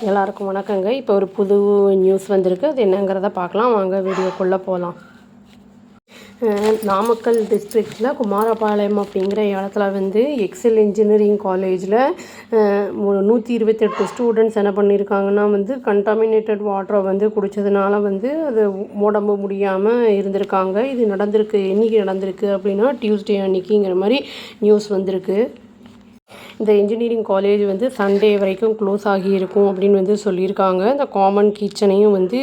எல்லாருக்கும் வணக்கங்க. இப்போ ஒரு புது நியூஸ் வந்திருக்கு. அது என்னங்கிறத பார்க்கலாம் வாங்க, வீடியோக்குள்ளே போகலாம். நாமக்கல் டிஸ்ட்ரிக்டில் குமாரபாளையம் அப்படிங்கிற இடத்துல வந்து எக்ஸல் இன்ஜினியரிங் காலேஜில் 128 ஸ்டூடெண்ட்ஸ் என்ன பண்ணியிருக்காங்கன்னா வந்து கண்டாமினேட்டட் வாட்டரை வந்து குடித்ததுனால வந்து அது உடம்பு முடியாமல் இருந்திருக்காங்க. இது நடந்திருக்கு. என்றைக்கு நடந்திருக்கு அப்படின்னா டியூஸ்டே அன்னைக்குங்கிற மாதிரி நியூஸ் வந்திருக்கு. இந்த இன்ஜினியரிங் காலேஜ் வந்து சண்டே வரைக்கும் க்ளோஸ் ஆகியிருக்கும் அப்படின்னு வந்து சொல்லியிருக்காங்க. இந்த காமன் கிச்சனையும் வந்து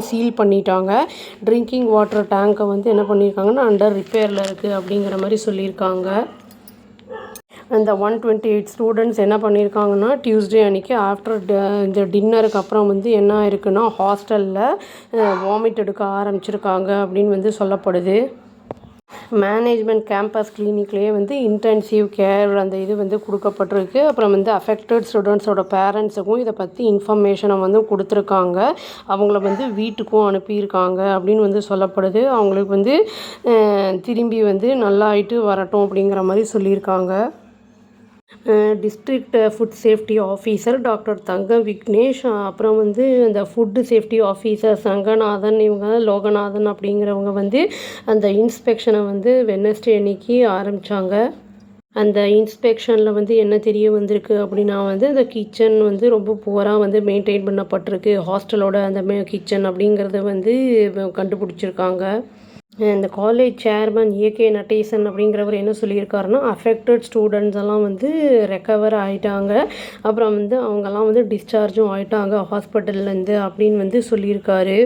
சீல் பண்ணிட்டாங்க. ட்ரிங்கிங் வாட்டர் டேங்கை வந்து என்ன பண்ணியிருக்காங்கன்னா அண்டர் ரிப்பேரில் இருக்குது அப்படிங்கிற மாதிரி சொல்லியிருக்காங்க. அந்த 128 ஸ்டூடெண்ட்ஸ் என்ன பண்ணியிருக்காங்கன்னா டியூஸ்டே அன்றைக்கி ஆஃப்டர் இந்த டின்னருக்கு அப்புறம் வந்து என்ன ஆயிருக்குன்னா ஹாஸ்டலில் வாமிட் எடுக்க ஆரம்பிச்சிருக்காங்க அப்படின்னு வந்து சொல்லப்படுது. மேனேஜ்மெண்ட் கேம்பஸ் கிளினிக்லேயே வந்து இன்டென்சிவ் கேர் அந்த இது வந்து கொடுக்கப்பட்டிருக்கு. அப்புறம் வந்து அஃபெக்டட் ஸ்டூடெண்ட்ஸோட பேரண்ட்ஸுக்கும் இதை பற்றி இன்ஃபர்மேஷனை வந்து கொடுத்துருக்காங்க. அவங்கள வந்து வீட்டுக்கும் அனுப்பியிருக்காங்க அப்படின்னு வந்து சொல்லப்படுது. அவங்களுக்கு வந்து திரும்பி வந்து நல்லாயிட்டு வரட்டும் அப்படிங்கிற மாதிரி சொல்லியிருக்காங்க. District food safety officer doctor தங்க விக்னேஷ், அப்புறம் வந்து இந்த ஃபுட்டு சேஃப்டி ஆஃபீஸர் சங்கநாதன், இவங்க லோகநாதன் அப்படிங்கிறவங்க வந்து அந்த இன்ஸ்பெக்ஷனை வந்து வெட்னஸ்டே அன்னைக்கு ஆரம்பித்தாங்க. அந்த இன்ஸ்பெக்ஷனில் வந்து என்ன தெரிய வந்திருக்கு அப்படின்னா வந்து அந்த கிச்சன் வந்து ரொம்ப புவராக வந்து மெயின்டைன் பண்ணப்பட்டிருக்கு. ஹாஸ்டலோட அந்த கிச்சன் அப்படிங்கிறத வந்து கண்டுபிடிச்சிருக்காங்க. இந்த காலேஜ் சேர்மன் ஏகே நடேசன் அப்படிங்கிறவர் என்ன சொல்லியிருக்காருன்னா அஃபெக்டட் ஸ்டூடெண்ட்ஸ் எல்லாம் வந்து ரெக்கவர் ஆகிட்டாங்க. அப்புறம் வந்து அவங்கெல்லாம் வந்து டிஸ்சார்ஜும் ஆகிட்டாங்க ஹாஸ்பிட்டல்லேருந்து அப்படின்னு வந்து சொல்லியிருக்காரு.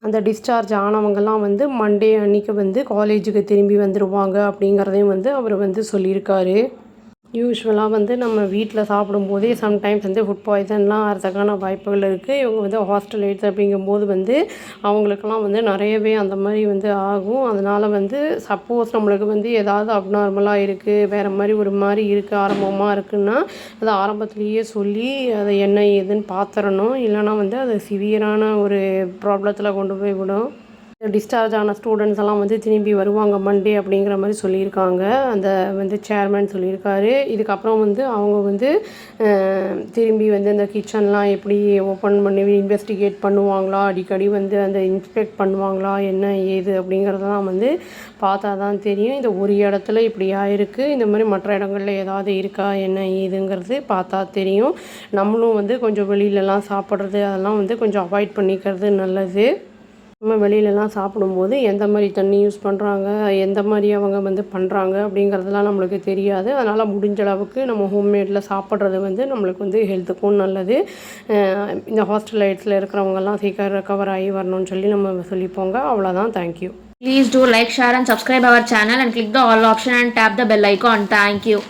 அந்த டிஸ்சார்ஜ் ஆனவங்கெல்லாம் வந்து மண்டே அன்றைக்கி வந்து காலேஜுக்கு திரும்பி வந்துடுவாங்க அப்படிங்கிறதையும் வந்து அவர் வந்து சொல்லியிருக்காரு. யூஸ்வலாக வந்து நம்ம வீட்டில் சாப்பிடும்போதே சம்டைம்ஸ் வந்து ஃபுட் பாய்சன்லாம் ஆகிறதுக்கான வாய்ப்புகள் இருக்குது. இவங்க வந்து ஹாஸ்டல் எய்ட்ஸ் அப்படிங்கும்போது வந்து அவங்களுக்கெல்லாம் வந்து நிறையவே அந்த மாதிரி வந்து ஆகும். அதனால் வந்து சப்போஸ் நம்மளுக்கு வந்து ஏதாவது அப்நார்மலாக இருக்குது, வேறு மாதிரி ஒரு மாதிரி இருக்குது, ஆரம்பமாக இருக்குதுன்னா அதை ஆரம்பத்துலேயே சொல்லி அதை என்ன ஏதுன்னு பார்த்துடணும். இல்லைனா வந்து அது சிவியரான ஒரு ப்ராப்ளத்தில் கொண்டு போய் விடும். டிஸ்சார்ஜ் ஆன ஸ்டூடெண்ட்ஸ் எல்லாம் வந்து திரும்பி வருவாங்க மண்டே அப்படிங்கிற மாதிரி சொல்லியிருக்காங்க. அந்த வந்து சேர்மேன் சொல்லியிருக்காரு. இதுக்கப்புறம் வந்து அவங்க வந்து திரும்பி வந்து அந்த கிச்சன்லாம் எப்படி ஓப்பன் பண்ணி இன்வெஸ்டிகேட் பண்ணுவாங்களா, அடிக்கடி வந்து அந்த இன்ஸ்பெக்ட் பண்ணுவாங்களா, என்ன ஏது அப்படிங்கிறதெல்லாம் வந்து பார்த்தா தான் தெரியும். இந்த ஒரு இடத்துல இப்படி ஆயிருக்கு, இந்த மாதிரி மற்ற இடங்களில் ஏதாவது இருக்கா என்ன ஏதுங்கிறது பார்த்தா தெரியும். நம்மளும் வந்து கொஞ்சம் வெளியிலலாம் சாப்பிட்றது அதெல்லாம் வந்து கொஞ்சம் அவாய்ட் பண்ணிக்கிறது நல்லது. நம்ம வெளியிலலாம் சாப்பிடும்போது எந்த மாதிரி தண்ணி யூஸ் பண்ணுறாங்க, எந்த மாதிரி அவங்க வந்து பண்ணுறாங்க அப்படிங்கிறதுலாம் நம்மளுக்கு தெரியாது. அதனால் முடிஞ்ச அளவுக்கு நம்ம ஹோம்மேடில் சாப்பிட்றது வந்து நம்மளுக்கு வந்து ஹெல்த்துக்கும் நல்லது. இந்த ஹாஸ்டல் லைட்ஸில் இருக்கிறவங்கெல்லாம் சீக்கிரம் ரெக்கவர் ஆகி வரணும்னு சொல்லி நம்ம சொல்லிப்போங்க. அவ்வளோதான். Thank you. Please do like, share and subscribe our channel and click the all option and tap the bell icon. Thank you.